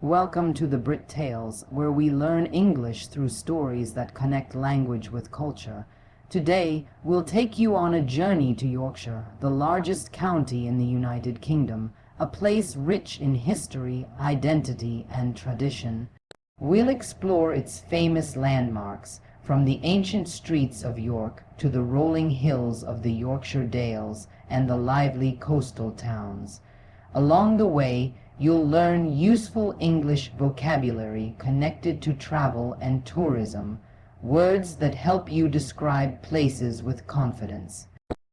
Welcome to the Brit Tales, where we learn English through stories that connect language with culture. Today, we'll take you on a journey to Yorkshire, the largest county in the United Kingdom, a place rich in history, identity, and tradition. We'll explore its famous landmarks, from the ancient streets of York to the rolling hills of the Yorkshire Dales and the lively coastal towns. Along the way, you'll learn useful English vocabulary connected to travel and tourism, words that help you describe places with confidence.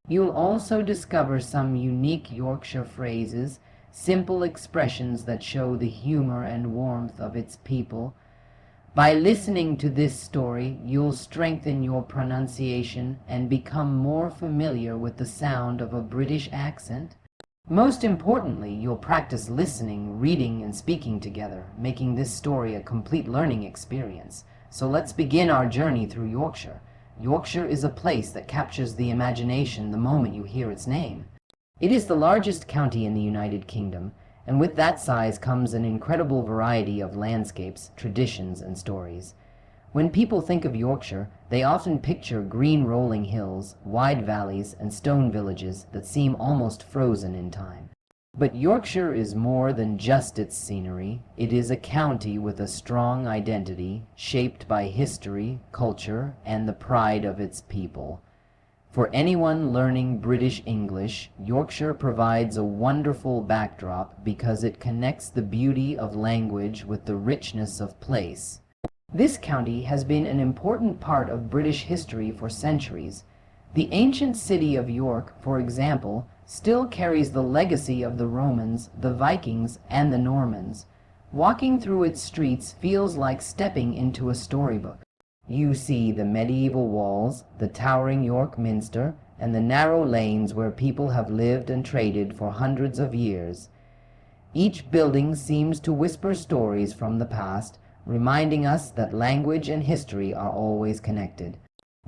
You'll also discover some unique Yorkshire phrases, simple expressions that show the humor and warmth of its people. By listening to this story, you'll strengthen your pronunciation and become more familiar with the sound of a British accent. Most importantly, you'll practice listening, reading, and speaking together, making this story a complete learning experience. So let's begin our journey through Yorkshire. Yorkshire is a place that captures the imagination the moment you hear its name. It is the largest county in the United Kingdom, and with that size comes an incredible variety of landscapes, traditions, and stories. When people think of Yorkshire, they often picture green rolling hills, wide valleys, and stone villages that seem almost frozen in time. But Yorkshire is more than just its scenery. It is a county with a strong identity, shaped by history, culture, and the pride of its people. For anyone learning British English, Yorkshire provides a wonderful backdrop because it connects the beauty of language with the richness of place. This county has been an important part of British history for centuries. The ancient city of York, for example, still carries the legacy of the Romans, the Vikings, and the Normans. Walking through its streets feels like stepping into a storybook. You see the medieval walls, the towering York Minster, and the narrow lanes where people have lived and traded for hundreds of years. Each building seems to whisper stories from the past, reminding us that language and history are always connected.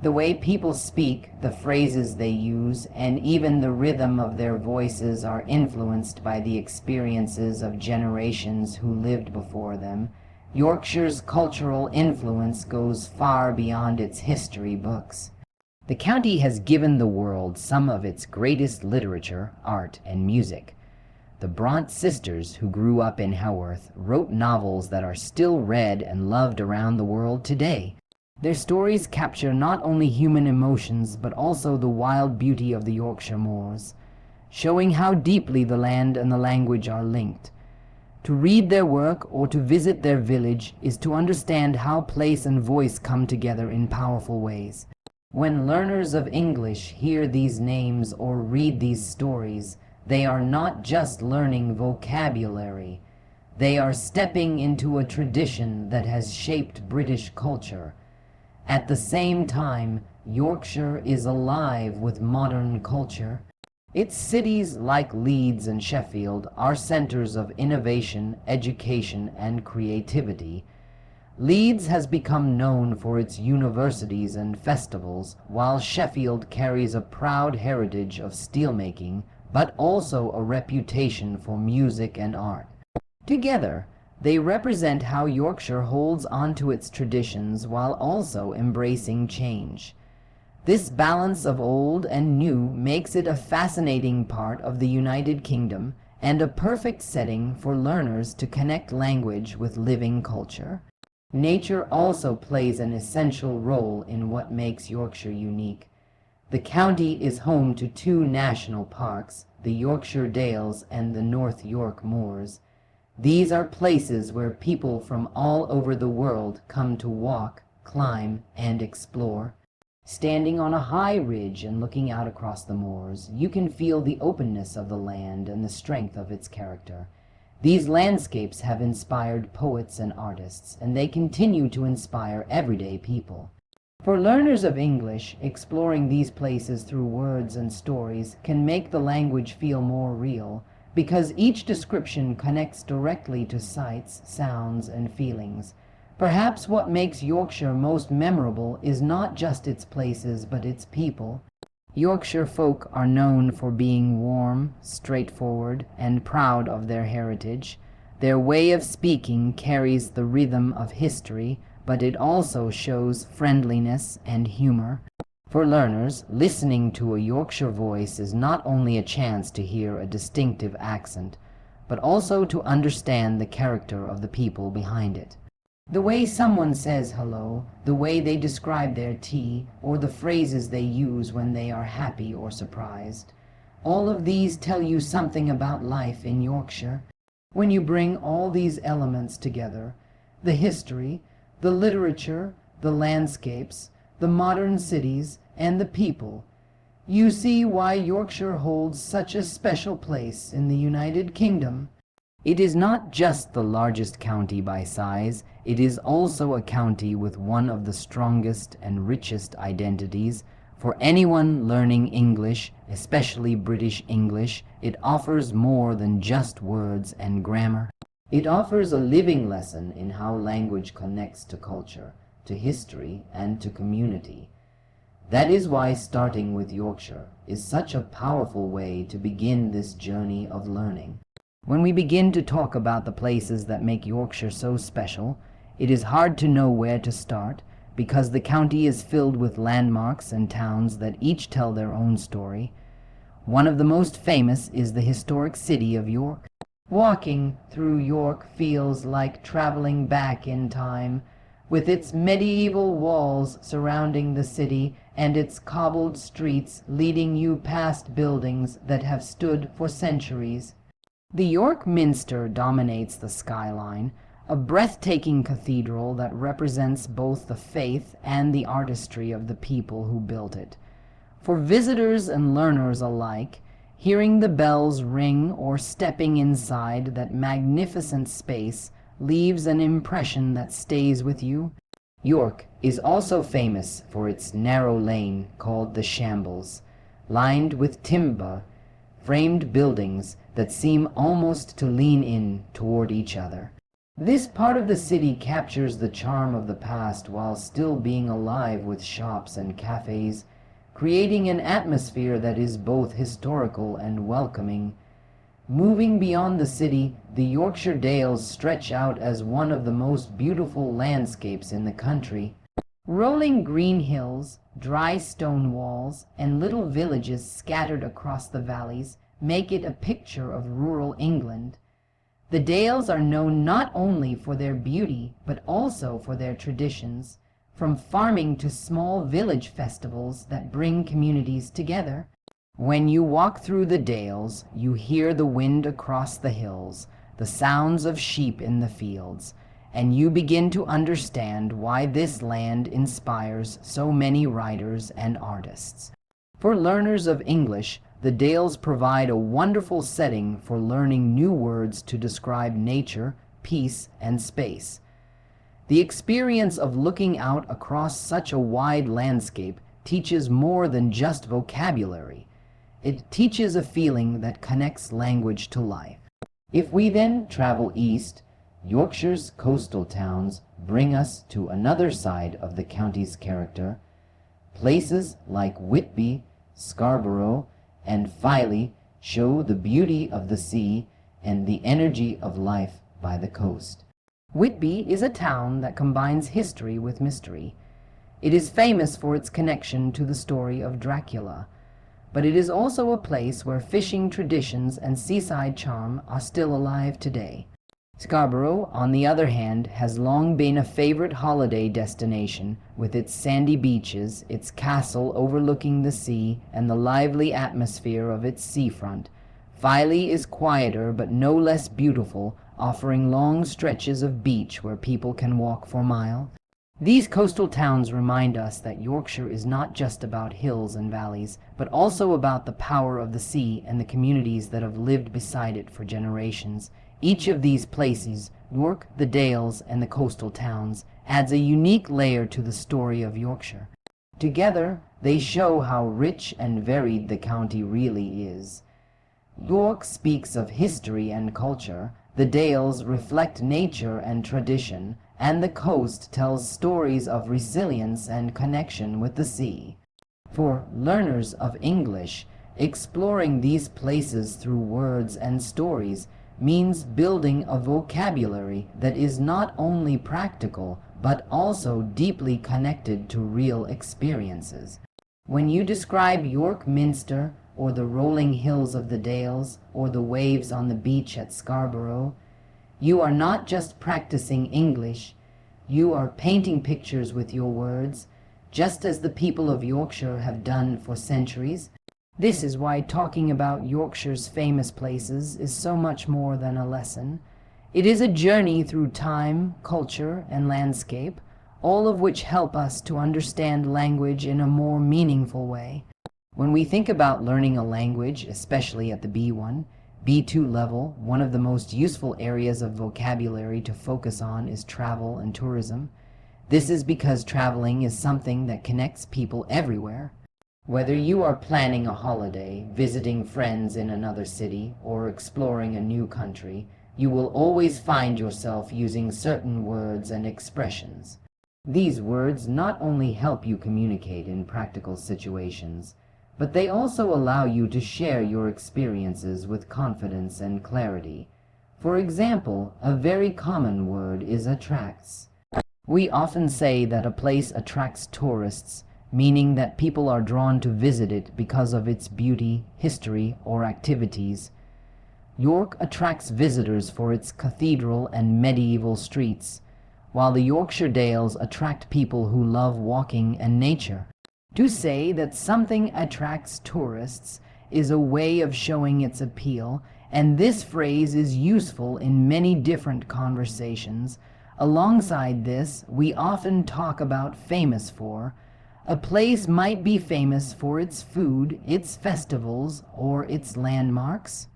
The way people speak, the phrases they use, and even the rhythm of their voices are influenced by the experiences of generations who lived before them. Yorkshire's cultural influence goes far beyond its history books. The county has given the world some of its greatest literature, art, and music. The Bront sisters, who grew up in Haworth, wrote novels that are still read and loved around the world today. Their stories capture not only human emotions but also the wild beauty of the Yorkshire moors, showing how deeply the land and the language are linked. To read their work or to visit their village is to understand how place and voice come together in powerful ways. When learners of English hear these names or read these stories, they are not just learning vocabulary. They are stepping into a tradition that has shaped British culture. At the same time, Yorkshire is alive with modern culture. Its cities, like Leeds and Sheffield, are centers of innovation, education, and creativity. Leeds has become known for its universities and festivals, while Sheffield carries a proud heritage of steelmaking, but also a reputation for music and art. Together, they represent how Yorkshire holds onto its traditions while also embracing change. This balance of old and new makes it a fascinating part of the United Kingdom and a perfect setting for learners to connect language with living culture. Nature also plays an essential role in what makes Yorkshire unique. The county is home to two national parks, the Yorkshire Dales and the North York Moors. These are places where people from all over the world come to walk, climb, and explore. Standing on a high ridge and looking out across the moors, you can feel the openness of the land and the strength of its character. These landscapes have inspired poets and artists, and they continue to inspire everyday people. For learners of English, exploring these places through words and stories can make the language feel more real, because each description connects directly to sights, sounds, and feelings. Perhaps what makes Yorkshire most memorable is not just its places, but its people. Yorkshire folk are known for being warm, straightforward, and proud of their heritage. Their way of speaking carries the rhythm of history, but it also shows friendliness and humor. For learners, listening to a Yorkshire voice is not only a chance to hear a distinctive accent, but also to understand the character of the people behind it. The way someone says hello, the way they describe their tea, or the phrases they use when they are happy or surprised. All of these tell you something about life in Yorkshire. When you bring all these elements together, the history, the literature, the landscapes, the modern cities, and the people, you see why Yorkshire holds such a special place in the United Kingdom. It is not just the largest county by size, it is also a county with one of the strongest and richest identities. For anyone learning English, especially British English, it offers more than just words and grammar. It offers a living lesson in how language connects to culture, to history, and to community. That is why starting with Yorkshire is such a powerful way to begin this journey of learning. When we begin to talk about the places that make Yorkshire so special, it is hard to know where to start, because the county is filled with landmarks and towns that each tell their own story. One of the most famous is the historic city of York. Walking through York feels like traveling back in time, with its medieval walls surrounding the city and its cobbled streets leading you past buildings that have stood for centuries. The York Minster dominates the skyline, a breathtaking cathedral that represents both the faith and the artistry of the people who built it. For visitors and learners alike, hearing the bells ring or stepping inside that magnificent space leaves an impression that stays with you. York is also famous for its narrow lane called the Shambles, lined with timber framed buildings that seem almost to lean in toward each other. This part of the city captures the charm of the past while still being alive with shops and cafes, creating an atmosphere that is both historical and welcoming. Moving beyond the city, the Yorkshire Dales stretch out as one of the most beautiful landscapes in the country. Rolling green hills, dry stone walls, and little villages scattered across the valleys make it a picture of rural England. The Dales are known not only for their beauty, but also for their traditions, from farming to small village festivals that bring communities together. When you walk through the Dales, you hear the wind across the hills, the sounds of sheep in the fields, and you begin to understand why this land inspires so many writers and artists. For learners of English, the Dales provide a wonderful setting for learning new words to describe nature, peace, and space. The experience of looking out across such a wide landscape teaches more than just vocabulary. It teaches a feeling that connects language to life. If we then travel east, Yorkshire's coastal towns bring us to another side of the county's character. Places like Whitby, Scarborough, and Filey show the beauty of the sea and the energy of life by the coast. Whitby is a town that combines history with mystery. It is famous for its connection to the story of Dracula, but it is also a place where fishing traditions and seaside charm are still alive today. Scarborough, on the other hand, has long been a favorite holiday destination, with its sandy beaches, its castle overlooking the sea, and the lively atmosphere of its seafront. Filey is quieter but no less beautiful, offering long stretches of beach where people can walk for miles. These coastal towns remind us that Yorkshire is not just about hills and valleys, but also about the power of the sea and the communities that have lived beside it for generations. Each of these places, York, the Dales, and the coastal towns, adds a unique layer to the story of Yorkshire. Together, they show how rich and varied the county really is. York speaks of history and culture, the Dales reflect nature and tradition, and the coast tells stories of resilience and connection with the sea. For learners of English, exploring these places through words and stories means building a vocabulary that is not only practical but also deeply connected to real experiences. When you describe York Minster, or the rolling hills of the Dales, or the waves on the beach at Scarborough, you are not just practicing English, you are painting pictures with your words, just as the people of Yorkshire have done for centuries. This is why talking about Yorkshire's famous places is so much more than a lesson. It is a journey through time, culture, and landscape, all of which help us to understand language in a more meaningful way. When we think about learning a language, especially at the B1, B2 level, one of the most useful areas of vocabulary to focus on is travel and tourism. This is because traveling is something that connects people everywhere. Whether you are planning a holiday, visiting friends in another city, or exploring a new country, you will always find yourself using certain words and expressions. These words not only help you communicate in practical situations, but they also allow you to share your experiences with confidence and clarity. For example, a very common word is attracts. We often say that a place attracts tourists, meaning that people are drawn to visit it because of its beauty, history, or activities. York attracts visitors for its cathedral and medieval streets, while the Yorkshire Dales attract people who love walking and nature. To say that something attracts tourists is a way of showing its appeal, and this phrase is useful in many different conversations. Alongside this, we often talk about famous for. A place might be famous for its food, its festivals, or its landmarks.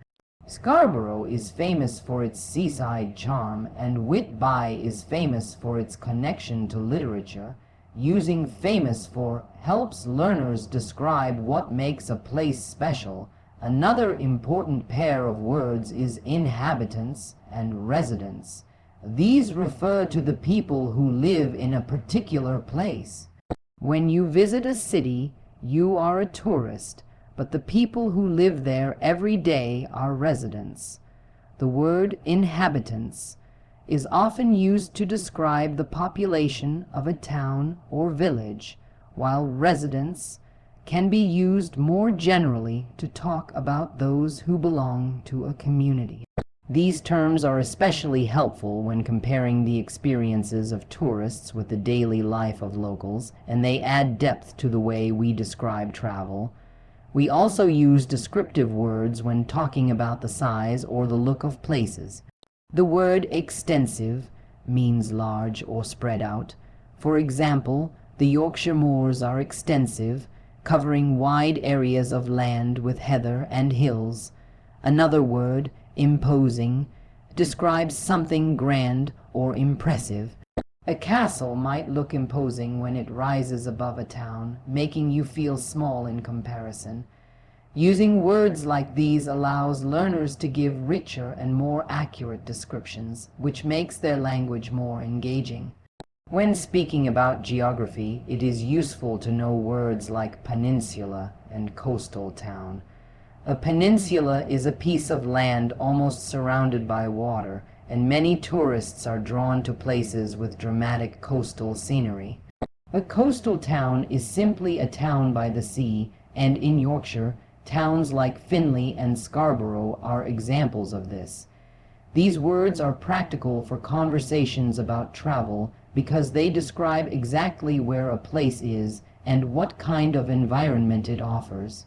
Scarborough is famous for its seaside charm, and Whitby is famous for its connection to literature. Using famous for helps learners describe what makes a place special. Another important pair of words is inhabitants and residents. These refer to the people who live in a particular place. When you visit a city, you are a tourist, but the people who live there every day are residents. The word inhabitants is often used to describe the population of a town or village, while residents can be used more generally to talk about those who belong to a community. These terms are especially helpful when comparing the experiences of tourists with the daily life of locals, and they add depth to the way we describe travel. We also use descriptive words when talking about the size or the look of places. The word extensive means large or spread out. For example, the Yorkshire moors are extensive, covering wide areas of land with heather and hills. Another word, imposing, describes something grand or impressive. A castle might look imposing when it rises above a town, making you feel small in comparison. Using words like these allows learners to give richer and more accurate descriptions, which makes their language more engaging. When speaking about geography, it is useful to know words like peninsula and coastal town. A peninsula is a piece of land almost surrounded by water, and many tourists are drawn to places with dramatic coastal scenery. A coastal town is simply a town by the sea, and in Yorkshire, towns like Finley and Scarborough are examples of this. These words are practical for conversations about travel because they describe exactly where a place is and what kind of environment it offers.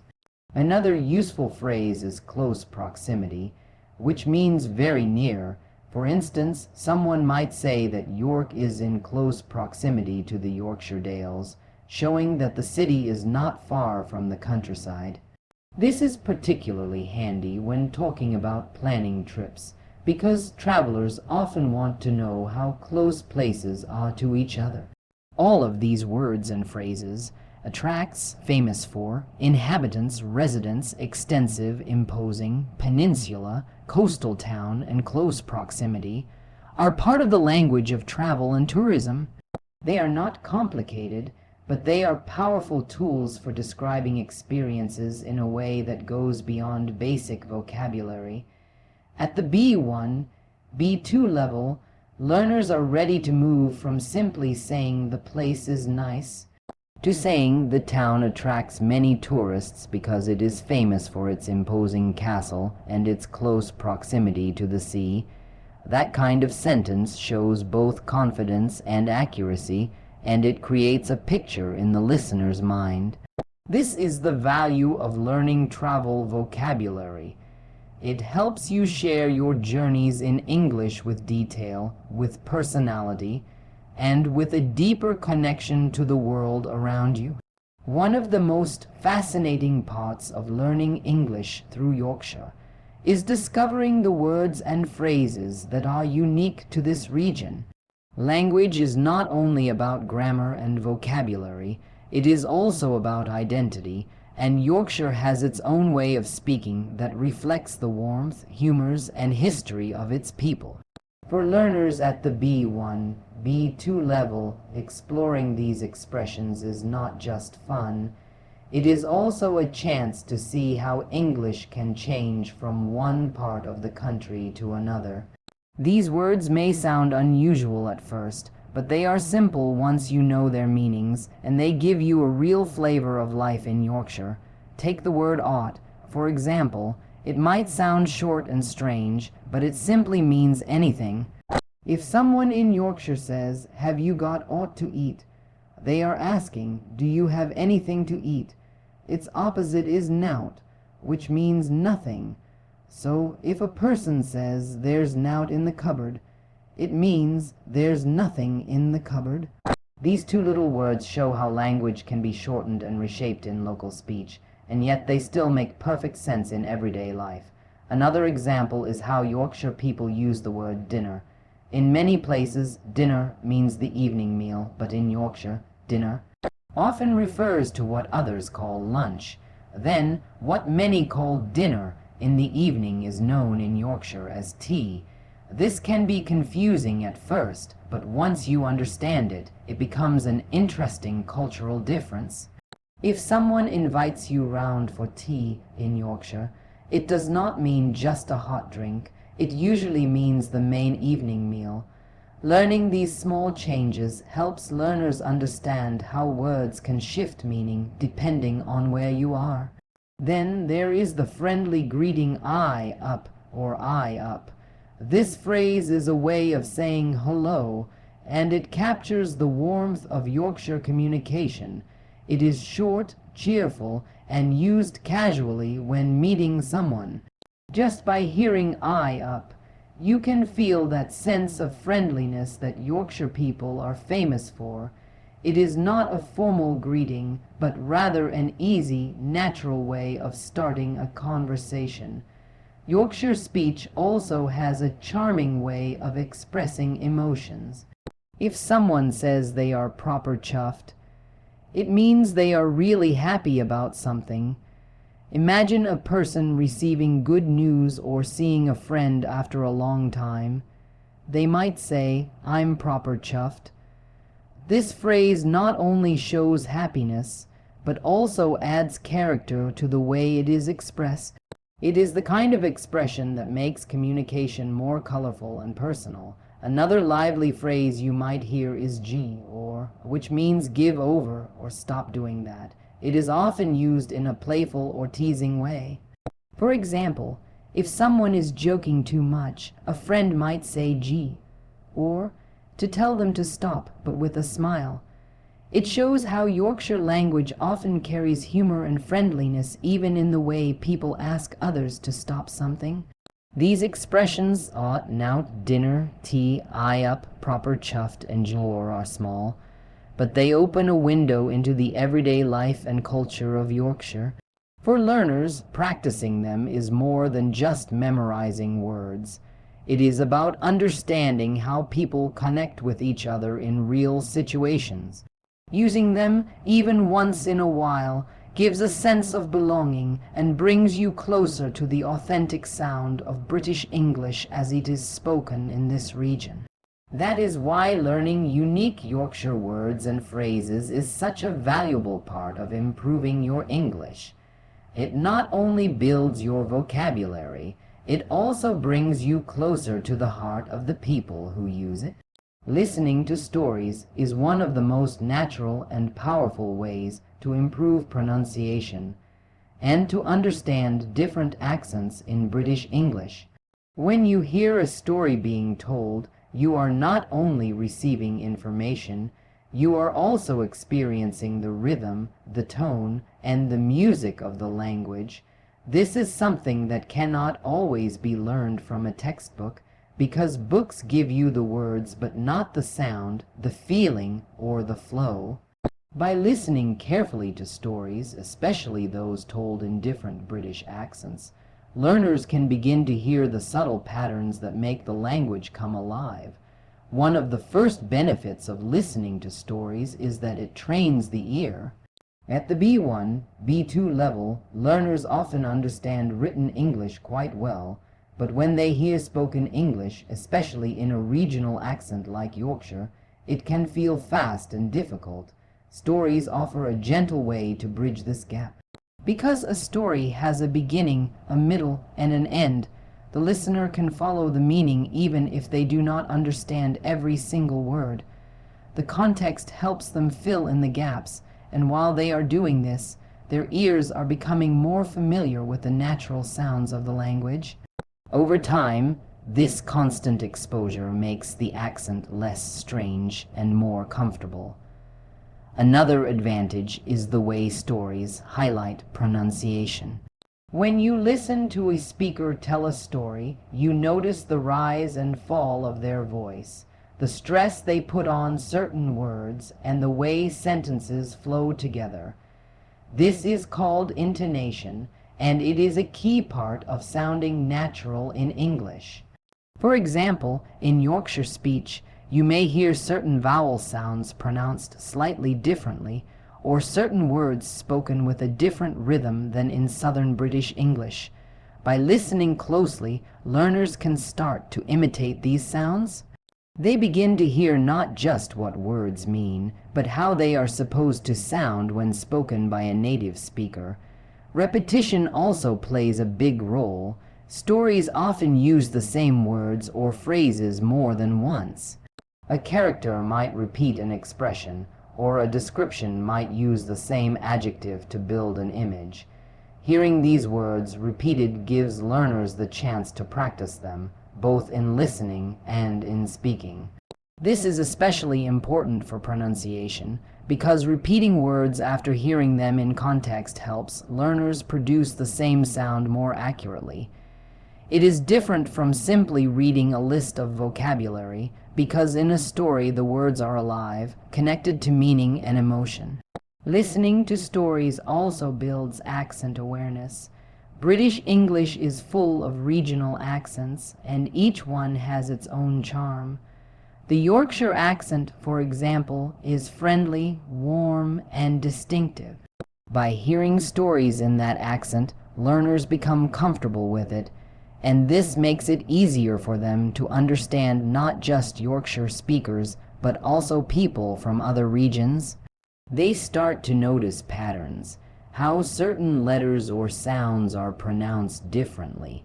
Another useful phrase is close proximity, which means very near. For instance, someone might say that York is in close proximity to the Yorkshire Dales, showing that the city is not far from the countryside. This is particularly handy when talking about planning trips, because travelers often want to know how close places are to each other. All of these words and phrases, attracts, famous for, inhabitants, residents, extensive, imposing, peninsula, coastal town, and close proximity, are part of the language of travel and tourism. They are not complicated, but they are powerful tools for describing experiences in a way that goes beyond basic vocabulary. At the B1, B2 level, learners are ready to move from simply saying the place is nice to saying the town attracts many tourists because it is famous for its imposing castle and its close proximity to the sea. That kind of sentence shows both confidence and accuracy, and it creates a picture in the listener's mind. This is the value of learning travel vocabulary. It helps you share your journeys in English with detail, with personality, and with a deeper connection to the world around you. One of the most fascinating parts of learning English through Yorkshire is discovering the words and phrases that are unique to this region. Language is not only about grammar and vocabulary, it is also about identity, and Yorkshire has its own way of speaking that reflects the warmth, humors, and history of its people. For learners at the B1, B2 level, exploring these expressions is not just fun, it is also a chance to see how English can change from one part of the country to another. These words may sound unusual at first, but they are simple once you know their meanings, and they give you a real flavor of life in Yorkshire. Take the word ought, for example. It might sound short and strange, but it simply means anything. If someone in Yorkshire says, "Have you got aught to eat?" they are asking, "Do you have anything to eat?" Its opposite is nout, which means nothing. So if a person says, "There's nout in the cupboard," it means there's nothing in the cupboard. These two little words show how language can be shortened and reshaped in local speech, and yet they still make perfect sense in everyday life. Another example is how Yorkshire people use the word dinner. In many places, dinner means the evening meal, but in Yorkshire, dinner often refers to what others call lunch. Then, what many call dinner in the evening is known in Yorkshire as tea. This can be confusing at first, but once you understand it, it becomes an interesting cultural difference. If someone invites you round for tea in Yorkshire, it does not mean just a hot drink. It usually means the main evening meal. Learning these small changes helps learners understand how words can shift meaning depending on where you are. Then there is the friendly greeting "I up" or "I up." This phrase is a way of saying hello, and it captures the warmth of Yorkshire communication. It is short, cheerful, and used casually when meeting someone. Just by hearing "I up," you can feel that sense of friendliness that Yorkshire people are famous for. It is not a formal greeting, but rather an easy, natural way of starting a conversation. Yorkshire speech also has a charming way of expressing emotions. If someone says they are proper chuffed, it means they are really happy about something. Imagine a person receiving good news or seeing a friend after a long time. They might say, "I'm proper chuffed." This phrase not only shows happiness, but also adds character to the way it is expressed. It is the kind of expression that makes communication more colorful and personal. Another lively phrase you might hear is "gee," which means give over or stop doing that. It is often used in a playful or teasing way. For example, if someone is joking too much, a friend might say "gee," or to tell them to stop, but with a smile. It shows how Yorkshire language often carries humor and friendliness even in the way people ask others to stop something. These expressions, ought, nout, dinner, tea, "I up," proper chuffed, and jor are small, but they open a window into the everyday life and culture of Yorkshire. For learners, practicing them is more than just memorizing words. It is about understanding how people connect with each other in real situations. Using them, even once in a while, gives a sense of belonging and brings you closer to the authentic sound of British English as it is spoken in this region. That is why learning unique Yorkshire words and phrases is such a valuable part of improving your English. It not only builds your vocabulary, It also brings you closer to the heart of the people who use it. Listening to stories is one of the most natural and powerful ways to improve pronunciation and to understand different accents in British English. When you hear a story being told, you are not only receiving information, you are also experiencing the rhythm, the tone, and the music of the language. This is something that cannot always be learned from a textbook, because books give you the words but not the sound, the feeling, or the flow. By listening carefully to stories, especially those told in different British accents, learners can begin to hear the subtle patterns that make the language come alive. One of the first benefits of listening to stories is that it trains the ear. At the B1, B2 level, learners often understand written English quite well, but when they hear spoken English, especially in a regional accent like Yorkshire, it can feel fast and difficult. Stories offer a gentle way to bridge this gap. Because a story has a beginning, a middle, and an end, the listener can follow the meaning even if they do not understand every single word. The context helps them fill in the gaps, and while they are doing this, their ears are becoming more familiar with the natural sounds of the language. Over time, this constant exposure makes the accent less strange and more comfortable. Another advantage is the way stories highlight pronunciation. When you listen to a speaker tell a story, you notice the rise and fall of their voice, the stress they put on certain words, and the way sentences flow together. This is called intonation, and it is a key part of sounding natural in English. For example, in Yorkshire speech, you may hear certain vowel sounds pronounced slightly differently, or certain words spoken with a different rhythm than in Southern British English. By listening closely, learners can start to imitate these sounds. They begin to hear not just what words mean, but how they are supposed to sound when spoken by a native speaker. Repetition also plays a big role. Stories often use the same words or phrases more than once. A character might repeat an expression, or a description might use the same adjective to build an image. Hearing these words repeated gives learners the chance to practice them, both in listening and in speaking. This is especially important for pronunciation, because repeating words after hearing them in context helps learners produce the same sound more accurately. It is different from simply reading a list of vocabulary, because in a story the words are alive, connected to meaning and emotion. Listening to stories also builds accent awareness. British English is full of regional accents, and each one has its own charm. The Yorkshire accent, for example, is friendly, warm, and distinctive. By hearing stories in that accent, learners become comfortable with it, and this makes it easier for them to understand not just Yorkshire speakers, but also people from other regions. They start to notice patterns, how certain letters or sounds are pronounced differently,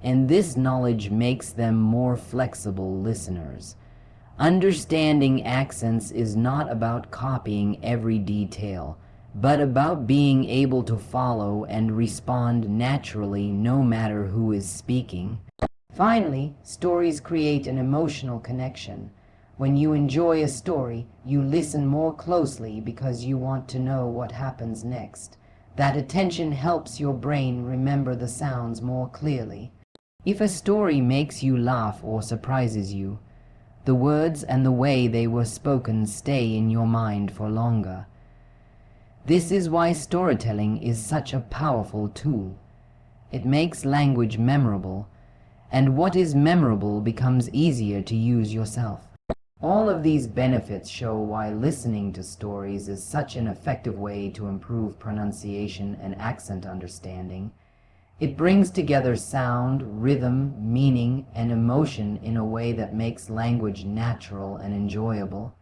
and this knowledge makes them more flexible listeners. Understanding accents is not about copying every detail, but about being able to follow and respond naturally no matter who is speaking. Finally, stories create an emotional connection. When you enjoy a story, you listen more closely because you want to know what happens next. That attention helps your brain remember the sounds more clearly. If a story makes you laugh or surprises you, the words and the way they were spoken stay in your mind for longer. This is why storytelling is such a powerful tool. It makes language memorable, and what is memorable becomes easier to use yourself. All of these benefits show why listening to stories is such an effective way to improve pronunciation and accent understanding. It brings together sound, rhythm, meaning, and emotion in a way that makes language natural and enjoyable.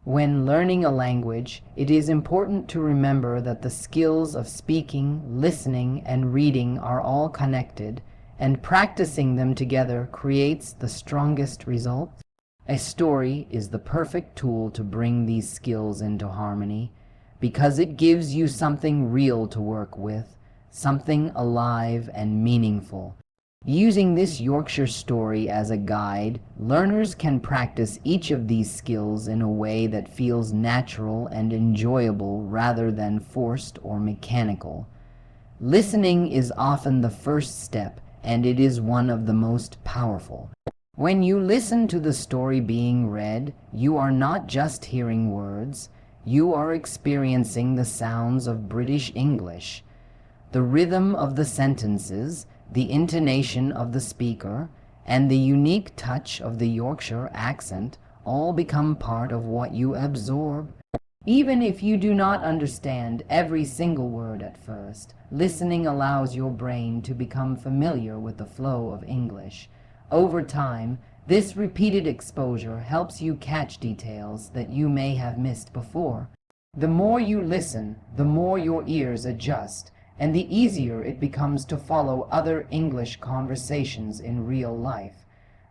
When learning a language, it is important to remember that the skills of speaking, listening, and reading are all connected, and practicing them together creates the strongest results. A story is the perfect tool to bring these skills into harmony because it gives you something real to work with, something alive and meaningful. Using this Yorkshire story as a guide, learners can practice each of these skills in a way that feels natural and enjoyable rather than forced or mechanical. Listening is often the first step, and it is one of the most powerful. When you listen to the story being read, you are not just hearing words, you are experiencing the sounds of British English. The rhythm of the sentences, the intonation of the speaker, and the unique touch of the Yorkshire accent all become part of what you absorb. Even if you do not understand every single word at first, listening allows your brain to become familiar with the flow of English. Over time, this repeated exposure helps you catch details that you may have missed before. The more you listen, the more your ears adjust, and the easier it becomes to follow other English conversations in real life.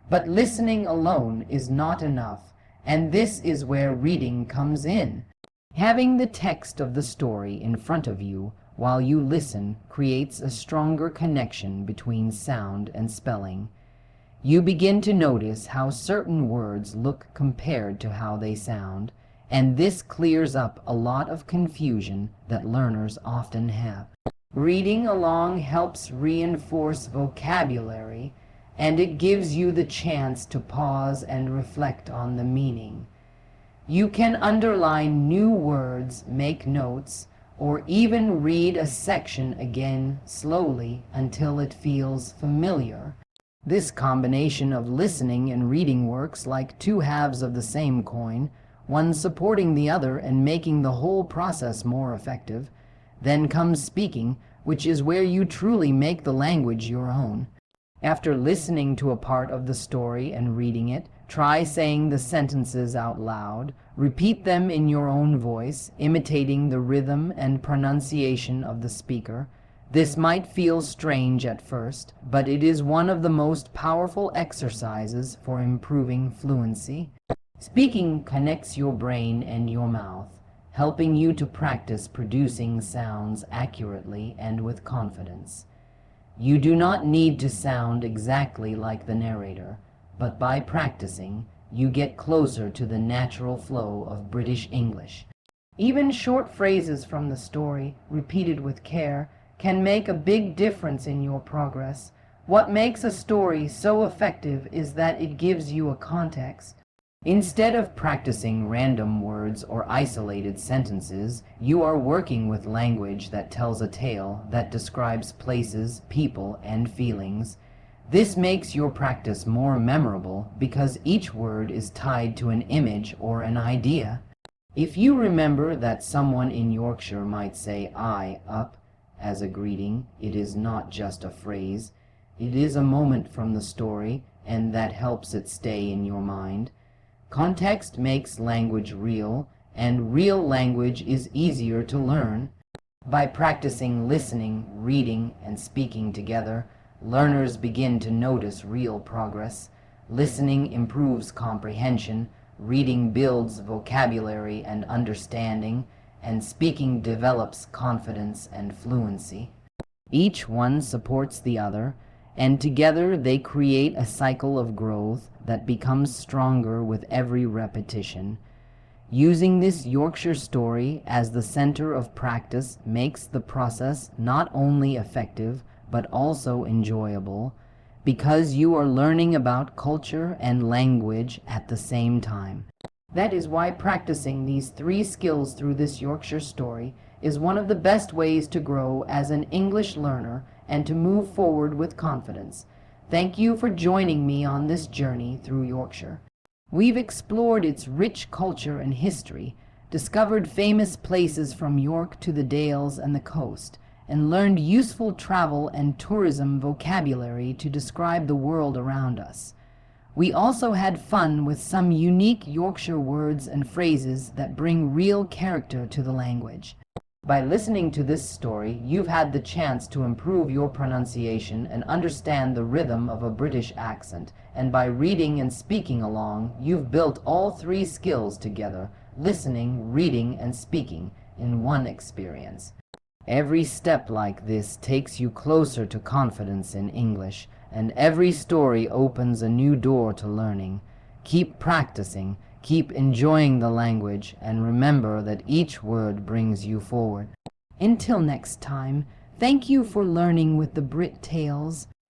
But listening alone is not enough, and this is where reading comes in. Having the text of the story in front of you while you listen creates a stronger connection between sound and spelling. You begin to notice how certain words look compared to how they sound, and this clears up a lot of confusion that learners often have. Reading along helps reinforce vocabulary, and it gives you the chance to pause and reflect on the meaning. You can underline new words, make notes, or even read a section again slowly until it feels familiar. This combination of listening and reading works like two halves of the same coin, one supporting the other and making the whole process more effective. Then comes speaking, which is where you truly make the language your own. After listening to a part of the story and reading it, try saying the sentences out loud. Repeat them in your own voice, imitating the rhythm and pronunciation of the speaker. This might feel strange at first, but it is one of the most powerful exercises for improving fluency. Speaking connects your brain and your mouth, helping you to practice producing sounds accurately and with confidence. You do not need to sound exactly like the narrator, but by practicing, you get closer to the natural flow of British English. Even short phrases from the story, repeated with care, can make a big difference in your progress. What makes a story so effective is that it gives you a context. Instead of practicing random words or isolated sentences, you are working with language that tells a tale that describes places, people, and feelings. This makes your practice more memorable because each word is tied to an image or an idea. If you remember that someone in Yorkshire might say "I up" as a greeting, it is not just a phrase. It is a moment from the story, and that helps it stay in your mind. Context makes language real, and real language is easier to learn. By practicing listening, reading, and speaking together, learners begin to notice real progress. Listening improves comprehension, reading builds vocabulary and understanding, and speaking develops confidence and fluency. Each one supports the other, and together they create a cycle of growth that becomes stronger with every repetition. Using this Yorkshire story as the center of practice makes the process not only effective, but also enjoyable, because you are learning about culture and language at the same time. That is why practicing these 3 skills through this Yorkshire story is one of the best ways to grow as an English learner and to move forward with confidence. Thank you for joining me on this journey through Yorkshire. We've explored its rich culture and history, discovered famous places from York to the Dales and the coast, and learned useful travel and tourism vocabulary to describe the world around us. We also had fun with some unique Yorkshire words and phrases that bring real character to the language. By listening to this story, you've had the chance to improve your pronunciation and understand the rhythm of a British accent. And by reading and speaking along, you've built all three skills together: listening, reading, and speaking in one experience. Every step like this takes you closer to confidence in English, and every story opens a new door to learning. Keep practicing, keep enjoying the language, and remember that each word brings you forward. Until next time, thank you for learning with the Brit Tales.